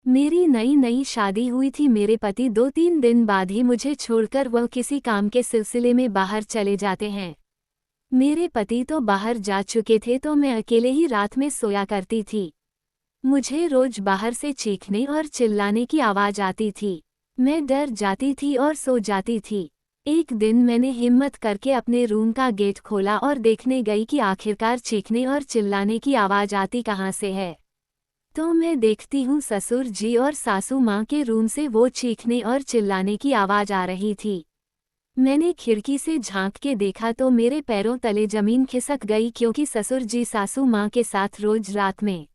मेरी नई नई शादी हुई थी। मेरे पति 2-3 दिन बाद ही मुझे छोड़कर वह किसी काम के सिलसिले में बाहर चले जाते हैं। मेरे पति तो बाहर जा चुके थे तो मैं अकेले ही रात में सोया करती थी। मुझे रोज बाहर से चीखने और चिल्लाने की आवाज आती थी। मैं डर जाती थी और सो जाती थी। एक दिन मैंने हिम्मत करके अपने रूम का गेट खोला और देखने गई कि आखिरकार चीखने और चिल्लाने की आवाज आती कहाँ से है। तो मैं देखती हूँ ससुर जी और सासू माँ के रूम से वो चीखने और चिल्लाने की आवाज आ रही थी। मैंने खिड़की से झांक के देखा तो मेरे पैरों तले जमीन खिसक गई, क्योंकि ससुर जी सासू माँ के साथ रोज रात में।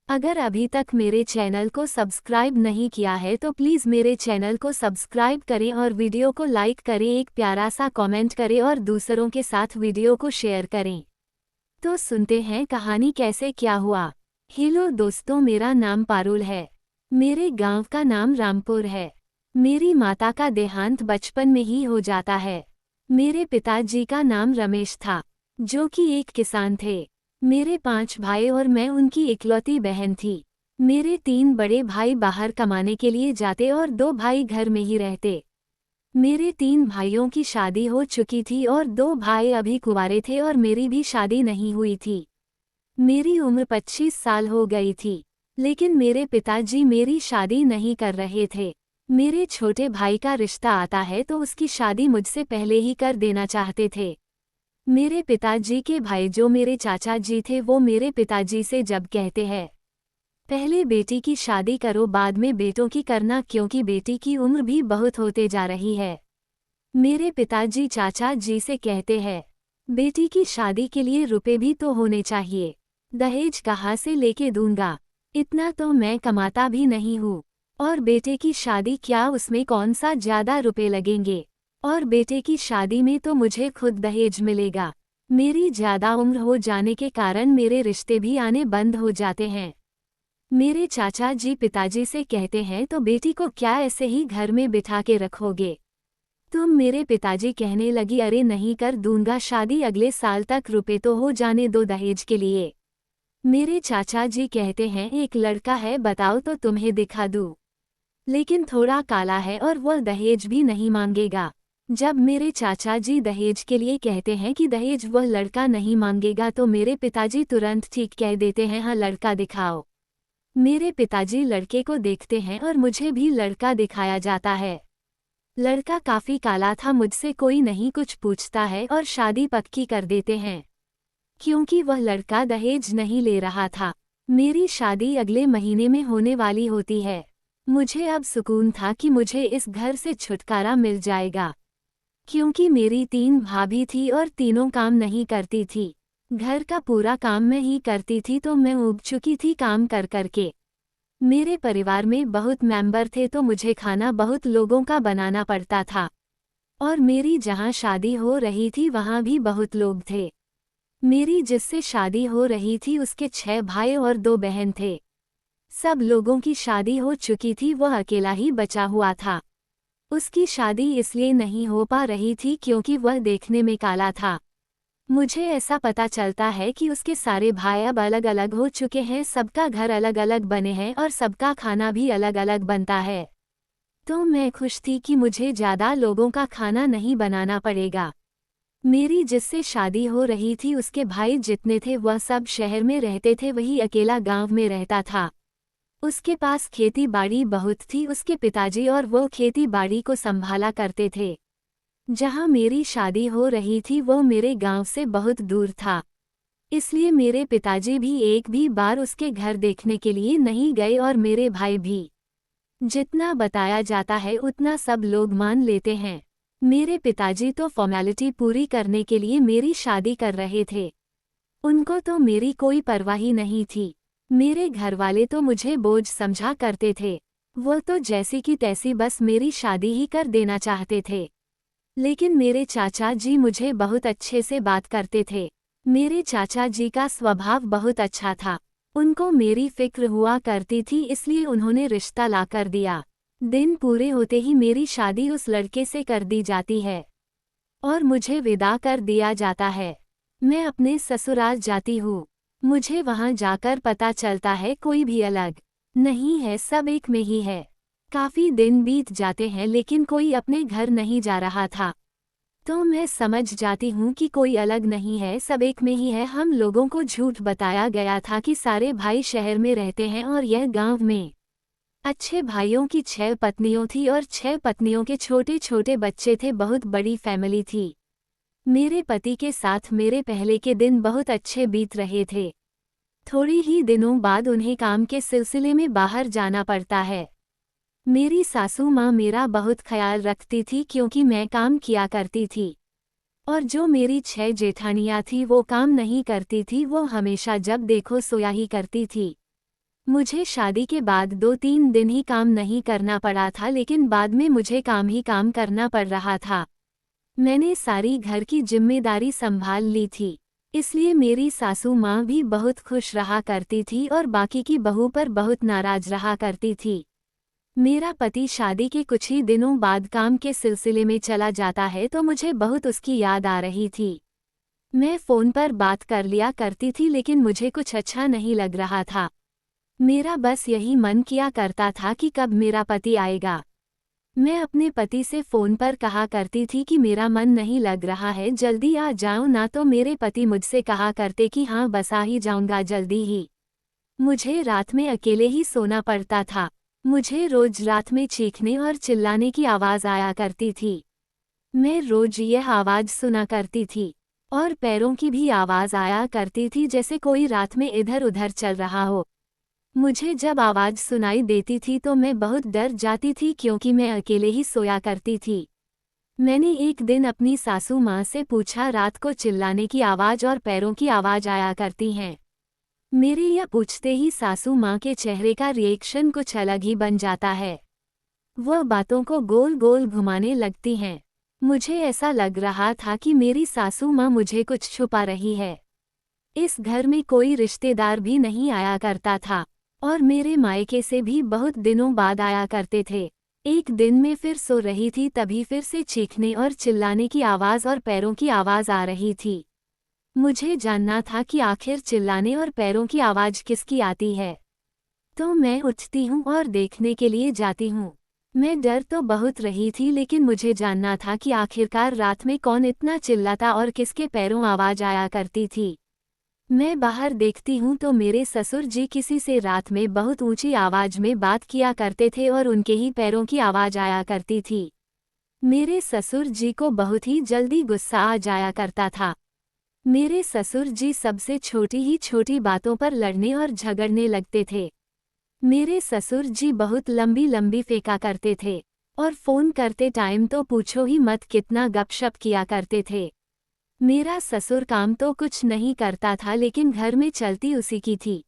अगर अभी तक मेरे चैनल को सब्सक्राइब नहीं किया है तो प्लीज़ मेरे चैनल को सब्सक्राइब करें और वीडियो को लाइक करें, एक प्यारा सा कमेंट करें और दूसरों के साथ वीडियो को शेयर करें। तो सुनते हैं कहानी कैसे क्या हुआ। हेलो दोस्तों, मेरा नाम पारुल है। मेरे गांव का नाम रामपुर है। मेरी माता का देहांत बचपन में ही हो जाता है। मेरे पिताजी का नाम रमेश था, जो कि एक किसान थे। मेरे 5 भाई और मैं उनकी इकलौती बहन थी। मेरे 3 बड़े भाई बाहर कमाने के लिए जाते और 2 भाई घर में ही रहते। मेरे 3 भाइयों की शादी हो चुकी थी और 2 भाई अभी कुंवारे थे और मेरी भी शादी नहीं हुई थी। मेरी उम्र 25 साल हो गई थी, लेकिन मेरे पिताजी मेरी शादी नहीं कर रहे थे। मेरे छोटे भाई का रिश्ता आता है तो उसकी शादी मुझसे पहले ही कर देना चाहते थे। मेरे पिताजी के भाई जो मेरे चाचा जी थे वो मेरे पिताजी से जब कहते हैं, पहले बेटी की शादी करो बाद में बेटों की करना, क्योंकि बेटी की उम्र भी बहुत होते जा रही है। मेरे पिताजी चाचा जी से कहते हैं, बेटी की शादी के लिए रुपए भी तो होने चाहिए। दहेज कहाँ से लेके दूंगा, इतना तो मैं कमाता भी नहीं हूँ। और बेटे की शादी क्या, उसमें कौन सा ज्यादा रुपए लगेंगे। और बेटे की शादी में तो मुझे खुद दहेज मिलेगा। मेरी ज्यादा उम्र हो जाने के कारण मेरे रिश्ते भी आने बंद हो जाते हैं। मेरे चाचा जी पिताजी से कहते हैं, तो बेटी को क्या ऐसे ही घर में बिठा के रखोगे तुम। मेरे पिताजी कहने लगी, अरे नहीं कर दूंगा शादी, अगले साल तक रुपए तो हो जाने दो दहेज के लिए। मेरे चाचा जी कहते हैं, एक लड़का है बताओ तो तुम्हें दिखा दूं, लेकिन थोड़ा काला है और वह दहेज भी नहीं मांगेगा। जब मेरे चाचा जी दहेज के लिए कहते हैं कि दहेज वह लड़का नहीं मांगेगा तो मेरे पिताजी तुरंत ठीक कह देते हैं, हाँ लड़का दिखाओ। मेरे पिताजी लड़के को देखते हैं और मुझे भी लड़का दिखाया जाता है। लड़का काफी काला था, मुझसे कोई नहीं कुछ पूछता है और शादी पक्की कर देते हैं, क्योंकि वह लड़का दहेज नहीं ले रहा था। मेरी शादी अगले महीने में होने वाली होती है। मुझे अब सुकून था कि मुझे इस घर से छुटकारा मिल जाएगा, क्योंकि मेरी 3 भाभी थी और तीनों काम नहीं करती थी। घर का पूरा काम मैं ही करती थी तो मैं ऊब चुकी थी काम कर करके। मेरे परिवार में बहुत मेंबर थे तो मुझे खाना बहुत लोगों का बनाना पड़ता था। और मेरी जहाँ शादी हो रही थी वहाँ भी बहुत लोग थे। मेरी जिससे शादी हो रही थी उसके 6 भाई और 2 बहन थे। सब लोगों की शादी हो चुकी थी, वह अकेला ही बचा हुआ था। उसकी शादी इसलिए नहीं हो पा रही थी क्योंकि वह देखने में काला था। मुझे ऐसा पता चलता है कि उसके सारे भाई अब अलग अलग हो चुके हैं, सबका घर अलग अलग बने हैं और सबका खाना भी अलग अलग बनता है। तो मैं खुश थी कि मुझे ज़्यादा लोगों का खाना नहीं बनाना पड़ेगा। मेरी जिससे शादी हो रही थी उसके भाई जितने थे वह सब शहर में रहते थे, वही अकेला गांव में रहता था। उसके पास खेती बाड़ी बहुत थी, उसके पिताजी और वो खेती बाड़ी को संभाला करते थे। जहां मेरी शादी हो रही थी वो मेरे गांव से बहुत दूर था, इसलिए मेरे पिताजी भी एक भी बार उसके घर देखने के लिए नहीं गए और मेरे भाई भी। जितना बताया जाता है उतना सब लोग मान लेते हैं। मेरे पिताजी तो फॉर्मेलिटी पूरी करने के लिए मेरी शादी कर रहे थे। उनको तो मेरी कोई परवाह ही नहीं थी। मेरे घरवाले तो मुझे बोझ समझा करते थे। वो तो जैसी की तैसी बस मेरी शादी ही कर देना चाहते थे। लेकिन मेरे चाचा जी मुझे बहुत अच्छे से बात करते थे। मेरे चाचा जी का स्वभाव बहुत अच्छा था। उनको मेरी फिक्र हुआ करती थी, इसलिए उन्होंने रिश्ता ला कर दिया। दिन पूरे होते ही मेरी शादी उस लड़के से कर दी जाती है और मुझे विदा कर दिया जाता है। मैं अपने ससुराल जाती हूँ। मुझे वहाँ जाकर पता चलता है कोई भी अलग नहीं है, सब एक में ही है। काफी दिन बीत जाते हैं लेकिन कोई अपने घर नहीं जा रहा था। तो मैं समझ जाती हूँ कि कोई अलग नहीं है, सब एक में ही है। हम लोगों को झूठ बताया गया था कि सारे भाई शहर में रहते हैं और यह गांव में। अच्छे भाइयों की 6 पत्नियों थी और 6 पत्नियों के छोटे छोटे बच्चे थे, बहुत बड़ी फैमिली थी। मेरे पति के साथ मेरे पहले के दिन बहुत अच्छे बीत रहे थे। थोड़ी ही दिनों बाद उन्हें काम के सिलसिले में बाहर जाना पड़ता है। मेरी सासू माँ मेरा बहुत ख्याल रखती थी क्योंकि मैं काम किया करती थी। और जो मेरी 6 जेठानियाँ थी वो काम नहीं करती थी, वो हमेशा जब देखो सोया ही करती थी। मुझे शादी के बाद 2-3 दिन ही काम नहीं करना पड़ा था, लेकिन बाद में मुझे काम ही काम करना पड़ रहा था। मैंने सारी घर की जिम्मेदारी संभाल ली थी, इसलिए मेरी सासू माँ भी बहुत खुश रहा करती थी और बाकी की बहू पर बहुत नाराज रहा करती थी। मेरा पति शादी के कुछ ही दिनों बाद काम के सिलसिले में चला जाता है तो मुझे बहुत उसकी याद आ रही थी। मैं फ़ोन पर बात कर लिया करती थी लेकिन मुझे कुछ अच्छा नहीं लग रहा था। मेरा बस यही मन किया करता था कि कब मेरा पति आएगा। मैं अपने पति से फ़ोन पर कहा करती थी कि मेरा मन नहीं लग रहा है, जल्दी आ जाओ ना, तो मेरे पति मुझसे कहा करते कि हाँ बस आ ही जाऊंगा जल्दी ही। मुझे रात में अकेले ही सोना पड़ता था। मुझे रोज रात में चीखने और चिल्लाने की आवाज़ आया करती थी। मैं रोज यह आवाज़ सुना करती थी और पैरों की भी आवाज़ आया करती थी, जैसे कोई रात में इधर उधर चल रहा हो। मुझे जब आवाज़ सुनाई देती थी तो मैं बहुत डर जाती थी क्योंकि मैं अकेले ही सोया करती थी। मैंने एक दिन अपनी सासू माँ से पूछा, रात को चिल्लाने की आवाज़ और पैरों की आवाज़ आया करती हैं। मेरे यह पूछते ही सासू माँ के चेहरे का रिएक्शन कुछ अलग ही बन जाता है। वह बातों को गोल गोल घुमाने लगती हैं। मुझे ऐसा लग रहा था कि मेरी सासू माँ मुझे कुछ छुपा रही है। इस घर में कोई रिश्तेदार भी नहीं आया करता था और मेरे मायके से भी बहुत दिनों बाद आया करते थे। एक दिन मैं फिर सो रही थी, तभी फिर से चीखने और चिल्लाने की आवाज़ और पैरों की आवाज़ आ रही थी। मुझे जानना था कि आखिर चिल्लाने और पैरों की आवाज़ किसकी आती है। तो मैं उठती हूँ और देखने के लिए जाती हूँ। मैं डर तो बहुत रही थी लेकिन मुझे जानना था कि आखिरकार रात में कौन इतना चिल्लाता और किसके पैरों आवाज़ आया करती थी। मैं बाहर देखती हूँ तो मेरे ससुर जी किसी से रात में बहुत ऊंची आवाज़ में बात किया करते थे और उनके ही पैरों की आवाज़ आया करती थी। मेरे ससुर जी को बहुत ही जल्दी गुस्सा आ जाया करता था। मेरे ससुर जी सबसे छोटी ही छोटी बातों पर लड़ने और झगड़ने लगते थे। मेरे ससुर जी बहुत लंबी लंबी फेंका करते थे और फ़ोन करते टाइम तो पूछो ही मत कितना गपशप किया करते थे। मेरा ससुर काम तो कुछ नहीं करता था लेकिन घर में चलती उसी की थी।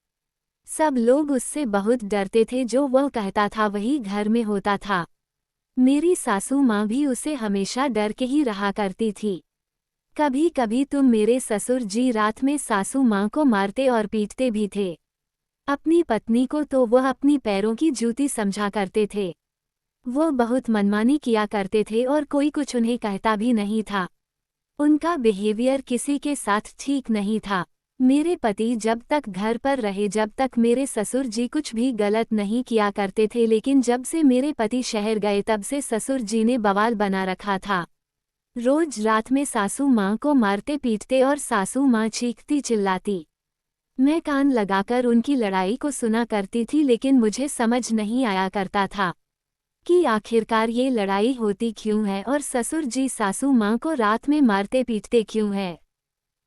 सब लोग उससे बहुत डरते थे, जो वह कहता था वही घर में होता था। मेरी सासू माँ भी उसे हमेशा डर के ही रहा करती थी। कभी कभी तुम मेरे ससुर जी रात में सासू माँ को मारते और पीटते भी थे। अपनी पत्नी को तो वह अपनी पैरों की जूती समझा करते थे। वह बहुत मनमानी किया करते थे और कोई कुछ उन्हें कहता भी नहीं था। उनका बिहेवियर किसी के साथ ठीक नहीं था। मेरे पति जब तक घर पर रहे जब तक मेरे ससुर जी कुछ भी गलत नहीं किया करते थे, लेकिन जब से मेरे पति शहर गए तब से ससुर जी ने बवाल बना रखा था। रोज रात में सासू माँ को मारते पीटते और सासू माँ चीखती चिल्लाती। मैं कान लगाकर उनकी लड़ाई को सुना करती थी लेकिन मुझे समझ नहीं आया करता था कि आखिरकार ये लड़ाई होती क्यों है और ससुर जी सासू माँ को रात में मारते पीटते क्यों है।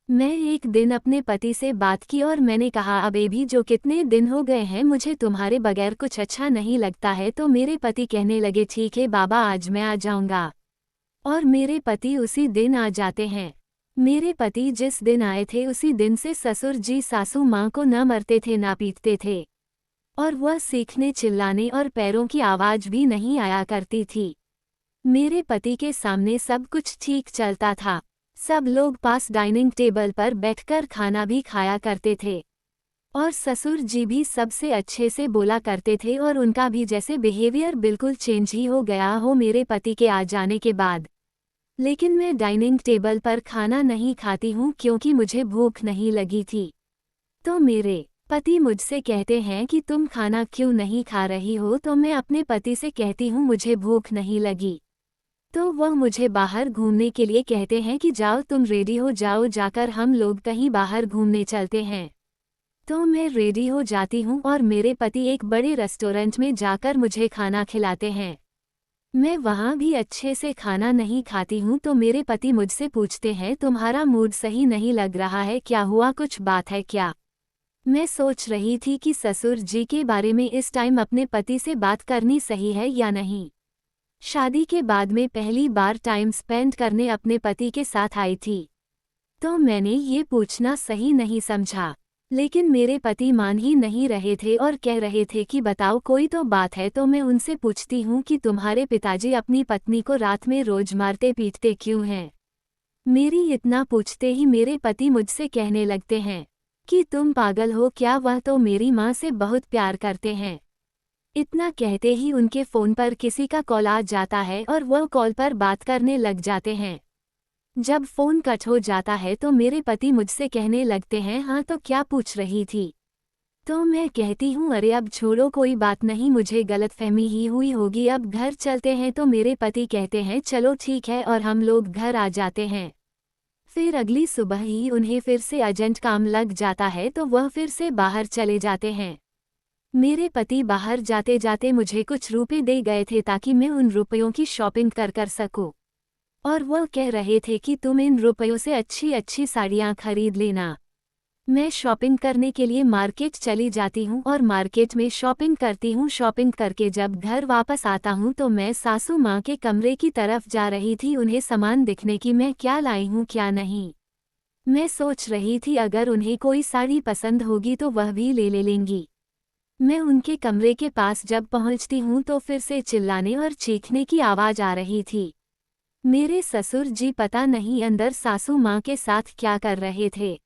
मैं एक दिन अपने पति से बात की और मैंने कहा, अब भी जो कितने दिन हो गए हैं मुझे तुम्हारे बगैर कुछ अच्छा नहीं लगता है। तो मेरे पति कहने लगे, ठीक है बाबा, आज मैं आ जाऊंगा। और मेरे पति उसी दिन आ जाते हैं। मेरे पति जिस दिन आए थे उसी दिन से ससुर जी सासू माँ को न मरते थे ना पीटते थे और वह सीखने चिल्लाने और पैरों की आवाज़ भी नहीं आया करती थी। मेरे पति के सामने सब कुछ ठीक चलता था। सब लोग पास डाइनिंग टेबल पर बैठकर खाना भी खाया करते थे और ससुर जी भी सबसे अच्छे से बोला करते थे और उनका भी जैसे बिहेवियर बिल्कुल चेंज ही हो गया हो मेरे पति के आ जाने के बाद। लेकिन मैं डाइनिंग टेबल पर खाना नहीं खाती हूँ क्योंकि मुझे भूख नहीं लगी थी। तो मेरे पति मुझसे कहते हैं कि तुम खाना क्यों नहीं खा रही हो, तो मैं अपने पति से कहती हूँ मुझे भूख नहीं लगी। तो वह मुझे बाहर घूमने के लिए कहते हैं कि जाओ तुम रेडी हो जाओ, जाकर हम लोग कहीं बाहर घूमने चलते हैं। तो मैं रेडी हो जाती हूँ और मेरे पति एक बड़े रेस्टोरेंट में जाकर मुझे खाना खिलाते हैं। मैं वहाँ भी अच्छे से खाना नहीं खाती हूँ तो मेरे पति मुझसे पूछते हैं तुम्हारा मूड सही नहीं लग रहा है, क्या हुआ, कुछ बात है क्या? मैं सोच रही थी कि ससुर जी के बारे में इस टाइम अपने पति से बात करनी सही है या नहीं। शादी के बाद में पहली बार टाइम स्पेंड करने अपने पति के साथ आई थी, तो मैंने ये पूछना सही नहीं समझा। लेकिन मेरे पति मान ही नहीं रहे थे और कह रहे थे कि बताओ कोई तो बात है। तो मैं उनसे पूछती हूँ कि तुम्हारे पिताजी अपनी पत्नी को रात में रोज मारते पीटते क्यों हैं? मेरी इतना पूछते ही मेरे पति मुझसे कहने लगते हैं कि तुम पागल हो क्या, वह तो मेरी माँ से बहुत प्यार करते हैं। इतना कहते ही उनके फ़ोन पर किसी का कॉल आ जाता है और वह कॉल पर बात करने लग जाते हैं। जब फ़ोन कट हो जाता है तो मेरे पति मुझसे कहने लगते हैं हाँ तो क्या पूछ रही थी? तो मैं कहती हूँ अरे अब छोड़ो कोई बात नहीं, मुझे गलतफहमी ही हुई होगी, अब घर चलते हैं। तो मेरे पति कहते हैं चलो ठीक है और हम लोग घर आ जाते हैं। फिर अगली सुबह ही उन्हें फिर से अर्जेंट काम लग जाता है तो वह फिर से बाहर चले जाते हैं। मेरे पति बाहर जाते जाते मुझे कुछ रुपए दे गए थे ताकि मैं उन रुपयों की शॉपिंग कर सकूं। और वह कह रहे थे कि तुम इन रुपयों से अच्छी अच्छी साड़ियाँ खरीद लेना। मैं शॉपिंग करने के लिए मार्केट चली जाती हूँ और मार्केट में शॉपिंग करती हूँ। शॉपिंग करके जब घर वापस आता हूँ तो मैं सासू माँ के कमरे की तरफ जा रही थी उन्हें सामान दिखने की, मैं क्या लाई हूँ क्या नहीं। मैं सोच रही थी अगर उन्हें कोई साड़ी पसंद होगी तो वह भी ले लेंगी। मैं उनके कमरे के पास जब पहुंचती हूँ तो फिर से चिल्लाने और चीखने की आवाज़ आ रही थी। मेरे ससुर जी पता नहीं अंदर सासू माँ के साथ क्या कर रहे थे।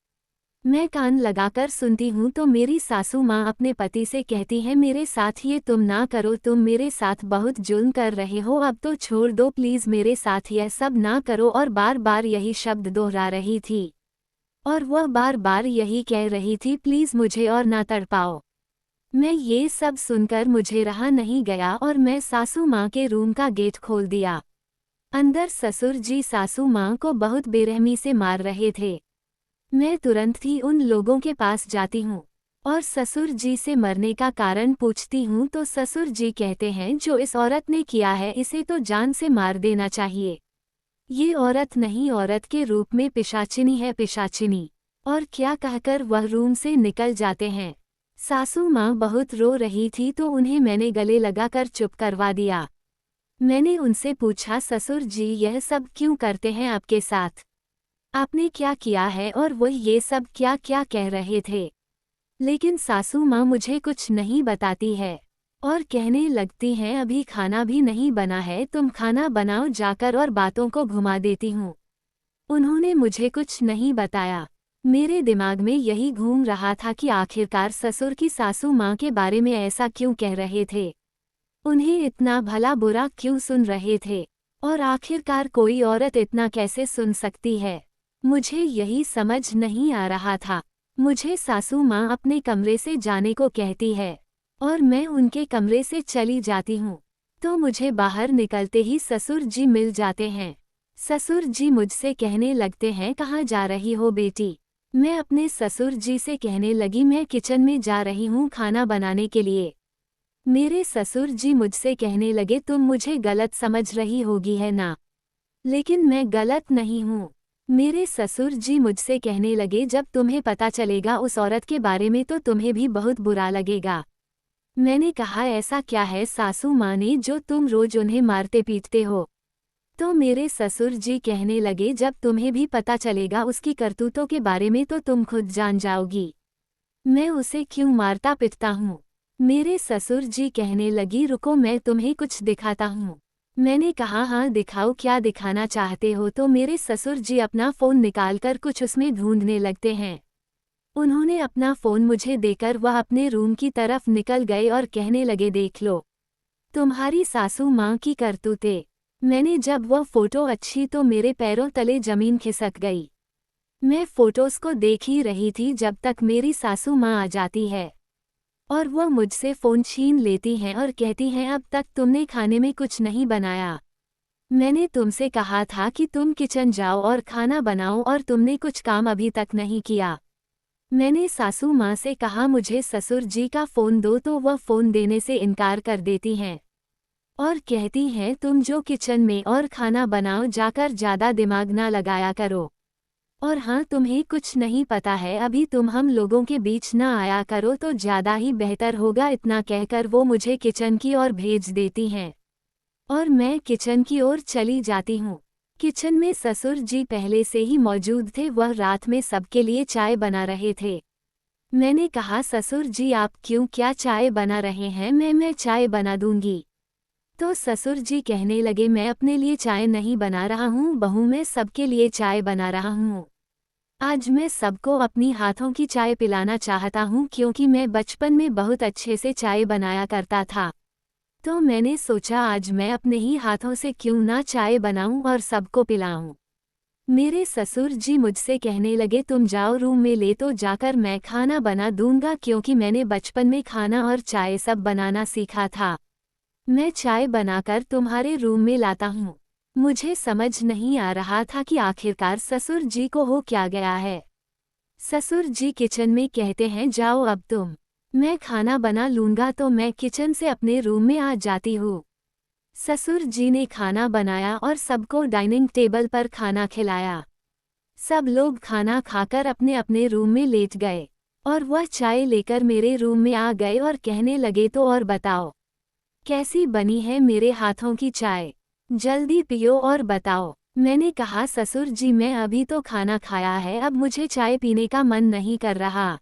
मैं कान लगाकर सुनती हूँ तो मेरी सासू माँ अपने पति से कहती है मेरे साथ ये तुम ना करो, तुम मेरे साथ बहुत जुल्म कर रहे हो, अब तो छोड़ दो प्लीज़, मेरे साथ यह सब ना करो। और बार बार यही शब्द दोहरा रही थी और वह बार बार यही कह रही थी प्लीज़ मुझे और ना तड़पाओ। मैं ये सब सुनकर मुझे रहा नहीं गया और मैं सासू माँ के रूम का गेट खोल दिया। अंदर ससुर जी सासू माँ को बहुत बेरहमी से मार रहे थे। मैं तुरंत ही उन लोगों के पास जाती हूँ और ससुर जी से मरने का कारण पूछती हूँ तो ससुर जी कहते हैं जो इस औरत ने किया है इसे तो जान से मार देना चाहिए। ये औरत नहीं, औरत के रूप में पिशाचिनी है, पिशाचिनी। और क्या कहकर वह रूम से निकल जाते हैं। सासू माँ बहुत रो रही थी तो उन्हें मैंने गले लगाकर चुप करवा दिया। मैंने उनसे पूछा ससुर जी यह सब क्यों करते हैं आपके साथ? आपने क्या किया है? और वह ये सब क्या क्या कह रहे थे। लेकिन सासू माँ मुझे कुछ नहीं बताती है और कहने लगती हैं अभी खाना भी नहीं बना है, तुम खाना बनाओ जाकर, और बातों को घुमा देती हूँ। उन्होंने मुझे कुछ नहीं बताया। मेरे दिमाग में यही घूम रहा था कि आखिरकार ससुर की सासू माँ के बारे में ऐसा क्यों कह रहे थे, उन्हें इतना भला बुरा क्यों सुन रहे थे, और आखिरकार कोई औरत इतना कैसे सुन सकती है। मुझे यही समझ नहीं आ रहा था। मुझे सासू माँ अपने कमरे से जाने को कहती है और मैं उनके कमरे से चली जाती हूँ तो मुझे बाहर निकलते ही ससुर जी मिल जाते हैं। ससुर जी मुझसे कहने लगते हैं कहाँ जा रही हो बेटी? मैं अपने ससुर जी से कहने लगी मैं किचन में जा रही हूँ खाना बनाने के लिए। मेरे ससुर जी मुझसे कहने लगे तुम मुझे गलत समझ रही होगी है ना? लेकिन मैं गलत नहीं हूँ। मेरे ससुर जी मुझसे कहने लगे जब तुम्हें पता चलेगा उस औरत के बारे में तो तुम्हें भी बहुत बुरा लगेगा। मैंने कहा ऐसा क्या है सासू माँ ने जो तुम रोज उन्हें मारते पीटते हो? तो मेरे ससुर जी कहने लगे जब तुम्हें भी पता चलेगा उसकी करतूतों के बारे में तो तुम खुद जान जाओगी। मैं उसे क्यों मारता पिटता हूँ? मेरे ससुर जी कहने लगी रुको मैं तुम्हें कुछ दिखाता हूँ। मैंने कहा हाँ दिखाओ, क्या दिखाना चाहते हो? तो मेरे ससुर जी अपना फ़ोन निकालकर कुछ उसमें ढूंढने लगते हैं। उन्होंने अपना फ़ोन मुझे देकर वह अपने रूम की तरफ निकल गए और कहने लगे देख लो तुम्हारी सासू माँ की करतूतें। मैंने जब वह फ़ोटो अच्छी तो मेरे पैरों तले ज़मीन खिसक गई। मैं फोटोज को देख ही रही थी जब तक मेरी सासू माँ आ जाती है और वह मुझसे फ़ोन छीन लेती हैं और कहती हैं अब तक तुमने खाने में कुछ नहीं बनाया। मैंने तुमसे कहा था कि तुम किचन जाओ और खाना बनाओ और तुमने कुछ काम अभी तक नहीं किया। मैंने सासू माँ से कहा मुझे ससुर जी का फ़ोन दो तो वह फ़ोन देने से इनकार कर देती हैं और कहती हैं तुम जो किचन में और खाना बनाओ जाकर ज़्यादा दिमाग ना लगाया करो। और हाँ तुम्हें कुछ नहीं पता है अभी तुम हम लोगों के बीच ना आया करो तो ज़्यादा ही बेहतर होगा। इतना कहकर वो मुझे किचन की ओर भेज देती हैं और मैं किचन की ओर चली जाती हूँ। किचन में ससुर जी पहले से ही मौजूद थे, वह रात में सबके लिए चाय बना रहे थे। मैंने कहा ससुर जी आप क्यों क्या चाय बना रहे हैं, मैं चाय बना दूंगी। तो ससुर जी कहने लगे मैं अपने लिए चाय नहीं बना रहा हूँ बहू, मैं सबके लिए चाय बना रहा हूँ। आज मैं सबको अपनी हाथों की चाय पिलाना चाहता हूँ क्योंकि मैं बचपन में बहुत अच्छे से चाय बनाया करता था। तो मैंने सोचा आज मैं अपने ही हाथों से क्यों ना चाय बनाऊं और सबको पिलाऊं। मेरे ससुर जी मुझसे कहने लगे तुम जाओ रूम में ले तो जाकर मैं खाना बना दूंगा क्योंकि मैंने बचपन में खाना और चाय सब बनाना सीखा था। मैं चाय बनाकर तुम्हारे रूम में लाता हूँ। मुझे समझ नहीं आ रहा था कि आखिरकार ससुर जी को हो क्या गया है। ससुर जी किचन में कहते हैं जाओ अब तुम, मैं खाना बना लूंगा तो मैं किचन से अपने रूम में आ जाती हूँ। ससुर जी ने खाना बनाया और सबको डाइनिंग टेबल पर खाना खिलाया। सब लोग खाना खाकर अपने अपने रूम में लेट गए और वह चाय लेकर मेरे रूम में आ गए और कहने लगे तो और बताओ कैसी बनी है मेरे हाथों की चाय, जल्दी पियो और बताओ। मैंने कहा ससुर जी मैं अभी तो खाना खाया है, अब मुझे चाय पीने का मन नहीं कर रहा।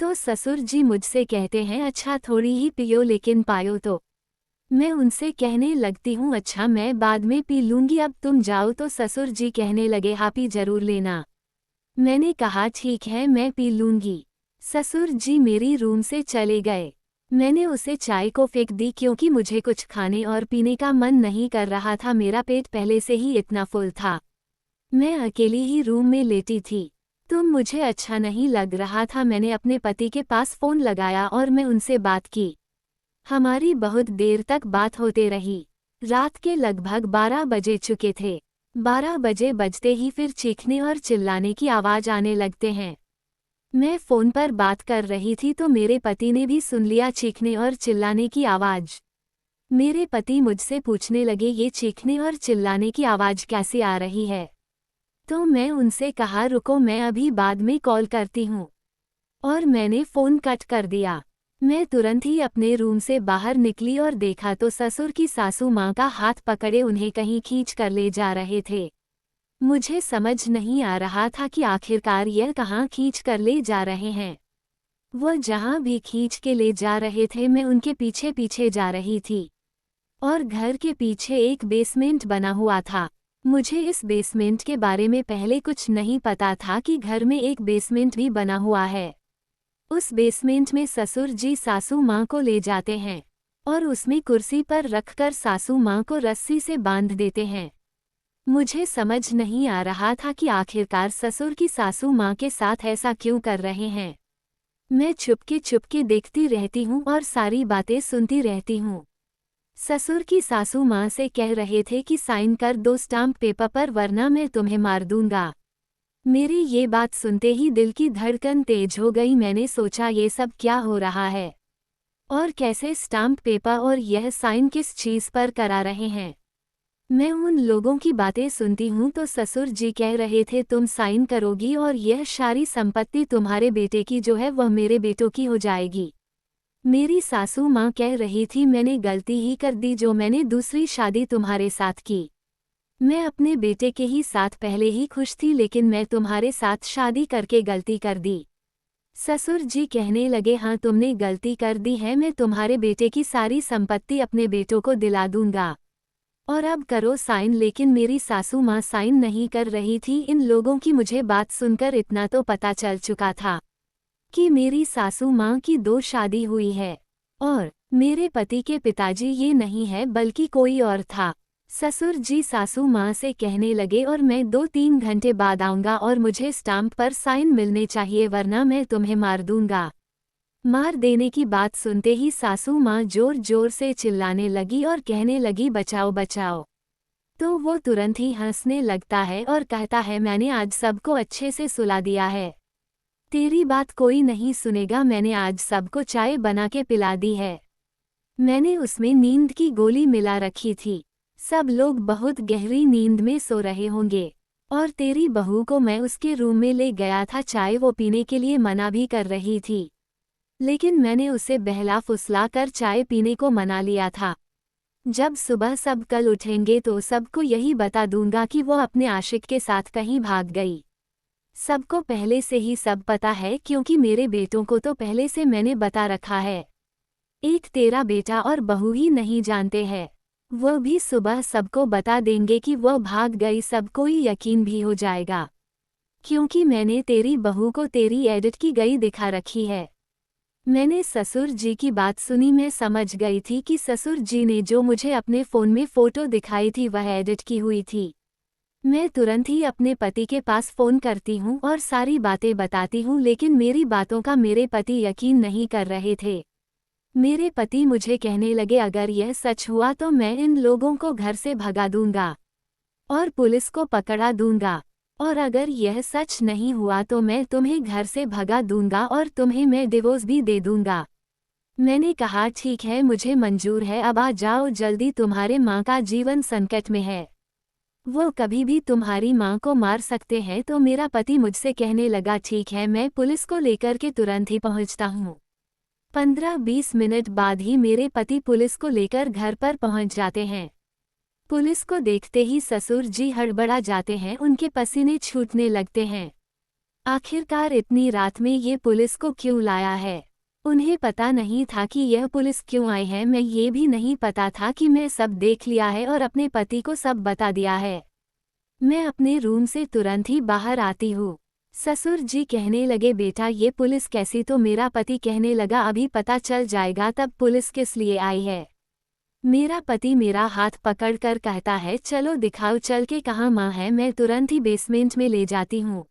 तो ससुर जी मुझसे कहते हैं अच्छा थोड़ी ही पियो लेकिन पायो तो। मैं उनसे कहने लगती हूँ अच्छा मैं बाद में पी लूँगी, अब तुम जाओ। तो ससुर जी कहने लगे हाँ पी जरूर लेना। मैंने कहा ठीक है मैं पी लूँगी। ससुर जी मेरी रूम से चले गए। मैंने उसे चाय को फेंक दी क्योंकि मुझे कुछ खाने और पीने का मन नहीं कर रहा था, मेरा पेट पहले से ही इतना फुल था। मैं अकेली ही रूम में लेटी थी तो मुझे अच्छा नहीं लग रहा था। मैंने अपने पति के पास फ़ोन लगाया और मैं उनसे बात की। हमारी बहुत देर तक बात होते रही। रात के लगभग 12 बजे चुके थे। 12 बजे बजते ही फिर चीखने और चिल्लाने की आवाज़ आने लगते हैं। मैं फ़ोन पर बात कर रही थी तो मेरे पति ने भी सुन लिया चीखने और चिल्लाने की आवाज़। मेरे पति मुझसे पूछने लगे ये चीखने और चिल्लाने की आवाज़ कैसे आ रही है। तो मैं उनसे कहा रुको मैं अभी बाद में कॉल करती हूँ और मैंने फ़ोन कट कर दिया। मैं तुरंत ही अपने रूम से बाहर निकली और देखा तो ससुर की सासू माँ का हाथ पकड़े उन्हें कहीं खींच कर ले जा रहे थे। मुझे समझ नहीं आ रहा था कि आखिरकार यह कहाँ खींच कर ले जा रहे हैं। वह जहाँ भी खींच के ले जा रहे थे मैं उनके पीछे पीछे जा रही थी और घर के पीछे एक बेसमेंट बना हुआ था। मुझे इस बेसमेंट के बारे में पहले कुछ नहीं पता था कि घर में एक बेसमेंट भी बना हुआ है। उस बेसमेंट में ससुर जी सासू माँ को ले जाते हैं और उसमें कुर्सी पर रखकर सासू माँ को रस्सी से बांध देते हैं। मुझे समझ नहीं आ रहा था कि आखिरकार ससुर की सासू माँ के साथ ऐसा क्यों कर रहे हैं। मैं चुपके चुपके देखती रहती हूँ और सारी बातें सुनती रहती हूँ। ससुर की सासू माँ से कह रहे थे कि साइन कर दो स्टाम्प पेपर पर वरना मैं तुम्हें मार दूंगा। मेरी ये बात सुनते ही दिल की धड़कन तेज हो गई। मैंने सोचा ये सब क्या हो रहा है और कैसे स्टाम्प पेपर और यह साइन किस चीज़ पर करा रहे हैं। मैं उन लोगों की बातें सुनती हूँ तो ससुर जी कह रहे थे तुम साइन करोगी और यह सारी संपत्ति तुम्हारे बेटे की जो है वह मेरे बेटों की हो जाएगी। मेरी सासू माँ कह रही थी मैंने गलती ही कर दी जो मैंने दूसरी शादी तुम्हारे साथ की। मैं अपने बेटे के ही साथ पहले ही खुश थी लेकिन मैं तुम्हारे साथ शादी करके गलती कर दी। ससुर जी कहने लगे हाँ तुमने गलती कर दी है, मैं तुम्हारे बेटे की सारी संपत्ति अपने बेटों को दिला दूंगा और अब करो साइन। लेकिन मेरी सासू माँ साइन नहीं कर रही थी। इन लोगों की मुझे बात सुनकर इतना तो पता चल चुका था कि मेरी सासू माँ की 2 शादी हुई है और मेरे पति के पिताजी ये नहीं है बल्कि कोई और था। ससुर जी सासू माँ से कहने लगे और मैं 2-3 घंटे बाद आऊँगा और मुझे स्टाम्प पर साइन मिलने चाहिए वरना मैं तुम्हें मार दूंगा। मार देने की बात सुनते ही सासू माँ जोर जोर से चिल्लाने लगी और कहने लगी बचाओ बचाओ। तो वो तुरंत ही हंसने लगता है और कहता है मैंने आज सबको अच्छे से सुला दिया है। तेरी बात कोई नहीं सुनेगा, मैंने आज सबको चाय बना के पिला दी है। मैंने उसमें नींद की गोली मिला रखी थी। सब लोग बहुत गहरी नींद में सो रहे होंगे। और तेरी बहू को मैं उसके रूम में ले गया था, चाय वो पीने के लिए मना भी कर रही थी। लेकिन मैंने उसे बहला फुसला कर चाय पीने को मना लिया था। जब सुबह सब कल उठेंगे तो सबको यही बता दूंगा कि वो अपने आशिक के साथ कहीं भाग गई। सबको पहले से ही सब पता है क्योंकि मेरे बेटों को तो पहले से मैंने बता रखा है। एक तेरा बेटा और बहू ही नहीं जानते हैं। वो भी सुबह सबको बता देंगे कि वो भाग गई, सबको ही यकीन भी हो जाएगा। क्योंकि मैंने तेरी बहू को तेरी एडिट की गई दिखा रखी है। मैंने ससुर जी की बात सुनी, मैं समझ गई थी कि ससुर जी ने जो मुझे अपने फ़ोन में फ़ोटो दिखाई थी वह एडिट की हुई थी। मैं तुरंत ही अपने पति के पास फ़ोन करती हूँ और सारी बातें बताती हूँ, लेकिन मेरी बातों का मेरे पति यकीन नहीं कर रहे थे। मेरे पति मुझे कहने लगे अगर यह सच हुआ तो मैं इन लोगों को घर से भगा दूंगा और पुलिस को पकड़ा दूंगा, और अगर यह सच नहीं हुआ तो मैं तुम्हें घर से भगा दूंगा और तुम्हें मैं डिवोर्स भी दे दूंगा। मैंने कहा ठीक है, मुझे मंजूर है, अब आ जाओ जल्दी, तुम्हारे माँ का जीवन संकट में है। वो कभी भी तुम्हारी माँ को मार सकते हैं। तो मेरा पति मुझसे कहने लगा ठीक है, मैं पुलिस को लेकर के तुरंत ही पहुँचता हूँ। 15-20 मिनट बाद ही मेरे पति पुलिस को लेकर घर पर पहुँच जाते हैं। पुलिस को देखते ही ससुर जी हड़बड़ा जाते हैं, उनके पसीने छूटने लगते हैं। आखिरकार इतनी रात में ये पुलिस को क्यों लाया है? उन्हें पता नहीं था कि यह पुलिस क्यों आई है, मैं ये भी नहीं पता था कि मैं सब देख लिया है और अपने पति को सब बता दिया है। मैं अपने रूम से तुरंत ही बाहर आती हूँ। ससुर जी कहने लगे बेटा ये पुलिस कैसी? तो मेरा पति कहने लगा अभी पता चल जाएगा तब पुलिस किस लिए आई है। मेरा पति मेरा हाथ पकड़कर कहता है चलो दिखाओ चल के कहाँ माँ है। मैं तुरंत ही बेसमेंट में ले जाती हूँ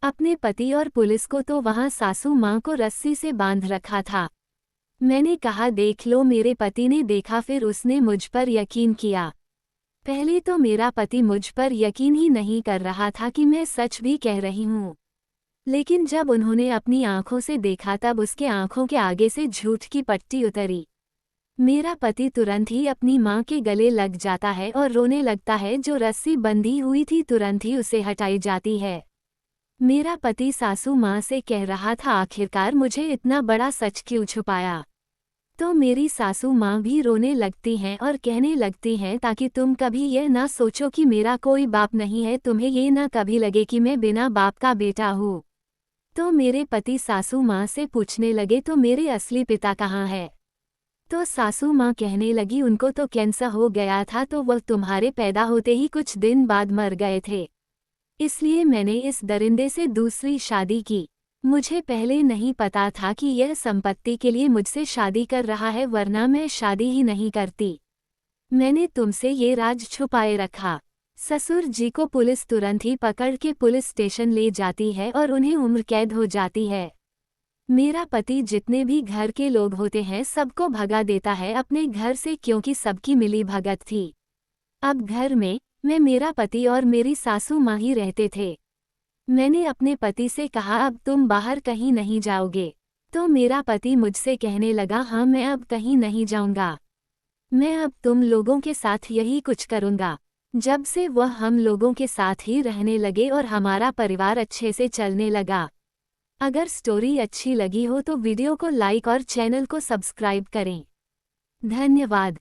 अपने पति और पुलिस को, तो वहाँ सासू माँ को रस्सी से बांध रखा था। मैंने कहा देख लो। मेरे पति ने देखा, फिर उसने मुझ पर यकीन किया। पहले तो मेरा पति मुझ पर यकीन ही नहीं कर रहा था कि मैं सच भी कह रही हूँ, लेकिन जब उन्होंने अपनी आंखों से देखा तब उसके आंखों के आगे से झूठ की पट्टी उतरी। मेरा पति तुरंत ही अपनी माँ के गले लग जाता है और रोने लगता है। जो रस्सी बंधी हुई थी तुरंत ही उसे हटाई जाती है। मेरा पति सासू माँ से कह रहा था आखिरकार मुझे इतना बड़ा सच क्यों छुपाया? तो मेरी सासू माँ भी रोने लगती हैं और कहने लगती हैं ताकि तुम कभी यह ना सोचो कि मेरा कोई बाप नहीं है, तुम्हें ये ना कभी लगे कि मैं बिना बाप का बेटा हूँ। तो मेरे पति सासू माँ से पूछने लगे तो मेरे असली पिता कहाँ है? तो सासू माँ कहने लगी उनको तो कैंसर हो गया था, तो वह तुम्हारे पैदा होते ही कुछ दिन बाद मर गए थे, इसलिए मैंने इस दरिंदे से दूसरी शादी की। मुझे पहले नहीं पता था कि यह संपत्ति के लिए मुझसे शादी कर रहा है, वरना मैं शादी ही नहीं करती। मैंने तुमसे ये राज छुपाए रखा। ससुर जी को पुलिस तुरंत ही पकड़ के पुलिस स्टेशन ले जाती है और उन्हें उम्र कैद हो जाती है। मेरा पति जितने भी घर के लोग होते हैं सबको भगा देता है अपने घर से, क्योंकि सबकी मिली भगत थी। अब घर में मैं, मेरा पति और मेरी सासू माँ ही रहते थे। मैंने अपने पति से कहा अब तुम बाहर कहीं नहीं जाओगे? तो मेरा पति मुझसे कहने लगा हाँ मैं अब कहीं नहीं जाऊंगा, मैं अब तुम लोगों के साथ यही कुछ करूंगा। जब से वह हम लोगों के साथ ही रहने लगे और हमारा परिवार अच्छे से चलने लगा। अगर स्टोरी अच्छी लगी हो तो वीडियो को लाइक और चैनल को सब्सक्राइब करें। धन्यवाद।